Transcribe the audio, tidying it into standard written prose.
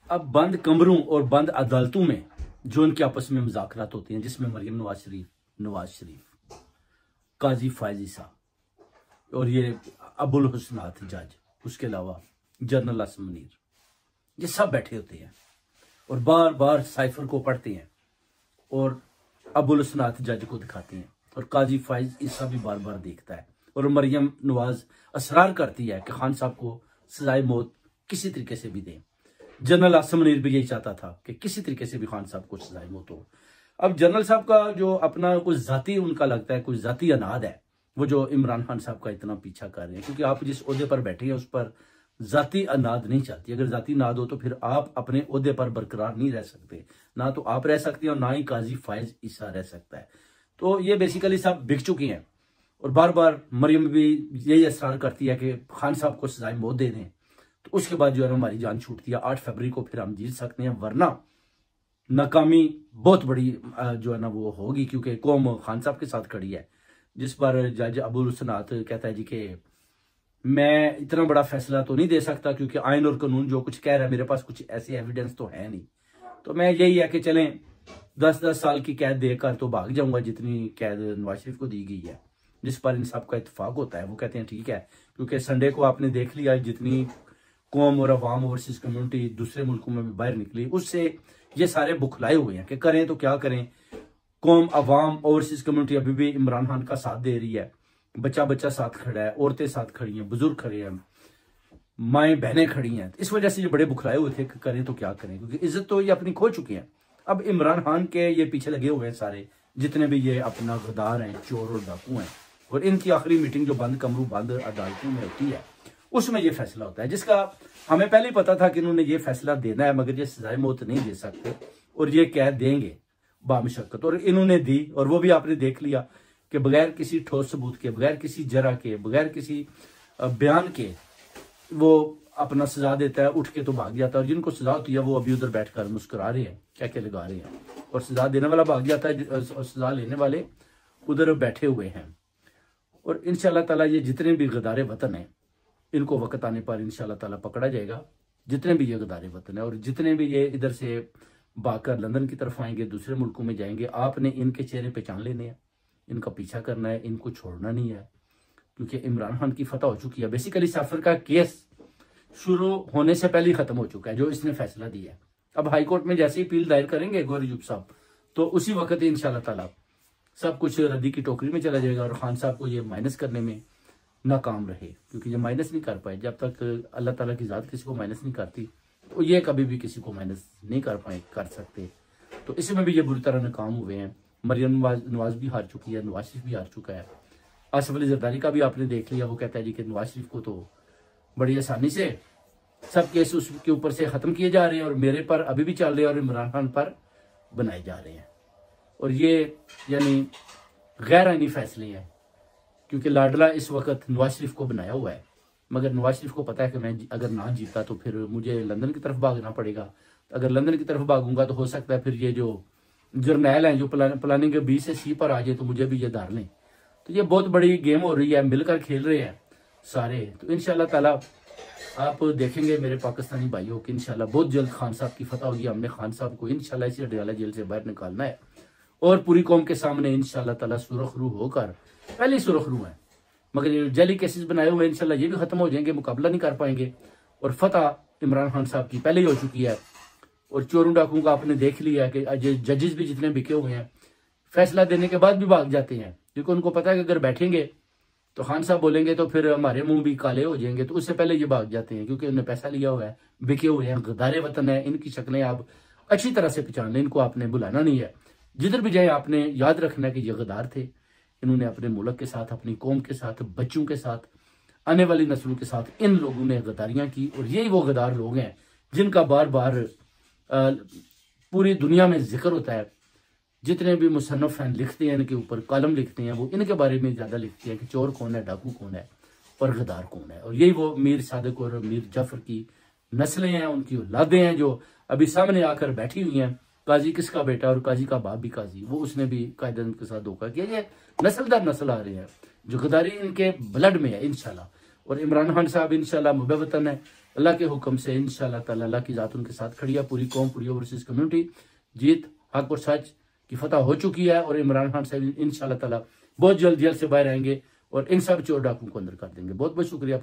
अब बंद कमरों और बंद अदालतों में जो इनके आपस में मुज़ाकरात होते हैं, जिसमें मरियम नवाज शरीफ, काजी फायज ईसा और ये अबुल हुसनात जज, उसके अलावा जनरल आसिम मुनीर, ये सब बैठे होते हैं और बार बार साइफर को पढ़ते हैं और अबुल हुसनात जज को दिखाते हैं और काजी फायज ईसा भी बार बार देखता है और मरियम नवाज असरार करती है कि खान साहब को सजाए मौत किसी तरीके से भी दें। जनरल आसिम मुनीर भी यही चाहता था कि किसी तरीके से भी खान साहब को सजाए मौत हो। अब जनरल साहब का जो अपना कुछ जाती उनका लगता है, कुछ जाती अनाद है, वो जो इमरान खान साहब का इतना पीछा कर रहे हैं, क्योंकि आप जिस ओहदे पर बैठे हैं उस पर जाती अनाद नहीं चलती। अगर जाती अनाद हो तो फिर आप अपने ओहदे पर बरकरार नहीं रह सकते, ना तो आप रह सकते हैं और ना ही काजी फायज ईसा रह सकता है। तो ये बेसिकली सब बिक चुकी हैं और बार बार मरियम भी यही असरार करती है कि खान साहब को सजाए मौत दे दें, तो उसके बाद जो है हमारी जान छूटती है। 8 फरवरी को फिर हम जीत सकते हैं, वरना नाकामी बहुत बड़ी जो है ना वो होगी, क्योंकि कौम खान साहब के साथ खड़ी है। जिस पर जज अबुल हुसनात कहता है जी कि मैं इतना बड़ा फैसला तो नहीं दे सकता, क्योंकि आइन और कानून जो कुछ कह रहा है मेरे पास कुछ ऐसे एविडेंस तो है नहीं, तो मैं यही है कि चलें 10-10 साल की कैद देकर तो भाग जाऊंगा जितनी कैद नवाज शरीफ को दी गई है। जिस पर इन सब का इत्तेफाक होता है, वो कहते हैं ठीक है, क्योंकि संडे को आपने देख लिया जितनी कौम और अवाम ओवरसीज कम्युनिटी दूसरे मुल्कों में भी बाहर निकली, उससे ये सारे बुखलाए हुए हैं कि करें तो क्या करें। कौम अवाम ओवरसीज कम्युनिटी अभी भी इमरान खान का साथ दे रही है, बच्चा बच्चा साथ खड़ा है, औरतें साथ खड़ी हैं, बुजुर्ग खड़े हैं, माएँ बहनें खड़ी हैं। इस वजह से ये बड़े बुखलाए हुए थे कि करें तो क्या करें, क्योंकि इज्जत तो ये अपनी खो चुकी है। अब इमरान खान के ये पीछे लगे हुए हैं सारे जितने भी ये अपना गद्दार हैं, चोर और डाकू हैं, और इनकी आखिरी मीटिंग जो बंद कमरों बंद अदालतों में होती है उसमें ये फैसला होता है, जिसका हमें पहले ही पता था कि इन्होंने ये फैसला देना है, मगर ये सजाए मौत नहीं दे सकते और ये कैद देंगे बामशक्कत, और इन्होंने दी। और वो भी आपने देख लिया कि बगैर किसी ठोस सबूत के, बगैर किसी जरा के, बगैर किसी बयान के वो अपना सजा देता है, उठ के तो भाग जाता है। और जिनको सजा होती है वो अभी उधर बैठकर मुस्कुरा रहे हैं, क्या क्या लगा रहे हैं, और सजा देने वाला भाग जाता है और सजा लेने वाले उधर बैठे हुए हैं। और इंशाल्लाह ताला ये जितने भी गदारे वतन हैं इनको वक्त आने पर इंशाल्लाह ताला पकड़ा जाएगा, जितने भी ये गदारे वतन है, और जितने भी ये इधर से भागकर लंदन की तरफ आएंगे, दूसरे मुल्कों में जाएंगे, आपने इनके चेहरे पहचान लेने हैं, इनका पीछा करना है, इनको छोड़ना नहीं है, क्योंकि इमरान खान की फतह हो चुकी है। बेसिकली सफर का केस शुरू होने से पहले ही खत्म हो चुका है जो इसने फैसला दिया है। अब हाईकोर्ट में जैसे ही अपील दायर करेंगे गौर यूब साहब, तो उसी वक्त ही इंशाल्लाह ताला सब कुछ रद्दी की टोकरी में चला जाएगा और खान साहब को ये माइनस करने में नाकाम रहे, क्योंकि ये माइनस नहीं कर पाए। जब तक अल्लाह ताला की ज़ात किसी को माइनस नहीं करती तो ये कभी भी किसी को माइनस नहीं कर सकते। तो इसमें भी ये बुरी तरह नाकाम हुए हैं। मरियम नवाज भी हार चुकी है, नवाज शरीफ भी हार चुका है। आसिफ अली जरदारी का भी आपने देख लिया, वो कहता है जी कि नवाज शरीफ को तो बड़ी आसानी से सब केस उसके ऊपर से ख़त्म किए जा रहे हैं और मेरे पर अभी भी चल रहे हैं और इमरान खान पर बनाए जा रहे हैं। और ये यानी गैर आईनी फैसले हैं, क्योंकि लाडला इस वक्त नवाज शरीफ को बनाया हुआ है, मगर नवाज शरीफ को पता है कि मैं अगर ना जीता तो फिर मुझे लंदन की तरफ भागना पड़ेगा। अगर लंदन की तरफ भागूंगा तो हो सकता है फिर ये जो जर्नैल हैं जो प्लानिंग के बी से सी पर आ जाए तो मुझे भी ये धार लें। तो ये बहुत बड़ी गेम हो रही है, मिलकर खेल रहे हैं सारे। तो इंशाल्लाह ताला आप देखेंगे मेरे पाकिस्तानी भाइयों कि इंशाल्लाह बहुत जल्द खान साहब की फतह होगी। हमने खान साहब को इंशाल्लाह इसी अडयाला जेल से बाहर निकालना है और पूरी कौम के सामने इंशाल्लाह ताला सुरखरू होकर, पहले सुरखरू है मगर ये जेली केसेस बनाए हुए इंशाल्लाह ये भी खत्म हो जाएंगे, मुकाबला नहीं कर पाएंगे। और फतह इमरान खान साहब की पहले ही हो चुकी है। और चोरों डाकुओं का आपने देख लिया कि जजेस भी जितने बिके हुए हैं फैसला देने के बाद भी भाग जाते हैं, क्योंकि उनको पता है कि अगर बैठेंगे तो खान साहब बोलेंगे तो फिर हमारे मुंह भी काले हो जाएंगे, तो उससे पहले ये भाग जाते हैं, क्योंकि उन्होंने पैसा लिया हुआ है, बिके हुए हैं, गद्दारे वतन है। इनकी शक्लें आप अच्छी तरह से पहचान लें, इनको आपने बुलाना नहीं है। जिधर भी जाए आपने याद रखना है कि ये गद्दार थे। इन्होंने अपने मुल्क के साथ, अपनी कौम के साथ, बच्चों के साथ, आने वाली नस्लों के साथ इन लोगों ने गद्दारियां की। और यही वो गद्दार लोग हैं जिनका बार बार पूरी दुनिया में जिक्र होता है। जितने भी मुसन्नफ हैं लिखते हैं, इनके ऊपर कॉलम लिखते हैं, वो इनके बारे में ज़्यादा लिखते हैं कि चोर कौन है, डाकू कौन है और गद्दार कौन है। और यही वो मीर सादिक और मीर जाफर की नस्लें हैं, उनकी औलादें हैं जो अभी सामने आकर बैठी हुई हैं। काजी किसका बेटा और काजी का बाप भी काजी, वो उसने भी कायदे के साथ धोखा किया। ये नस्ल दर नस्ल आ रहे हैं जो गद्दारी इनके ब्लड में है इंशाल्लाह। और इमरान खान साहब इंशाल्लाह मुबवतन है, अल्लाह के हुक्म से इंशाल्लाह ताला अल्लाह की जात उनके साथ खड़ी है। पूरी कौम, पूरी ओवरसीज कम्युनिटी, जीत हक और सच की फतह हो चुकी है और इमरान खान साहब इंशाल्लाह ताला बहुत जल्द जेल से बाहर आएंगे और इन सब चोर डाकुओं को अंदर कर देंगे। बहुत बहुत शुक्रिया।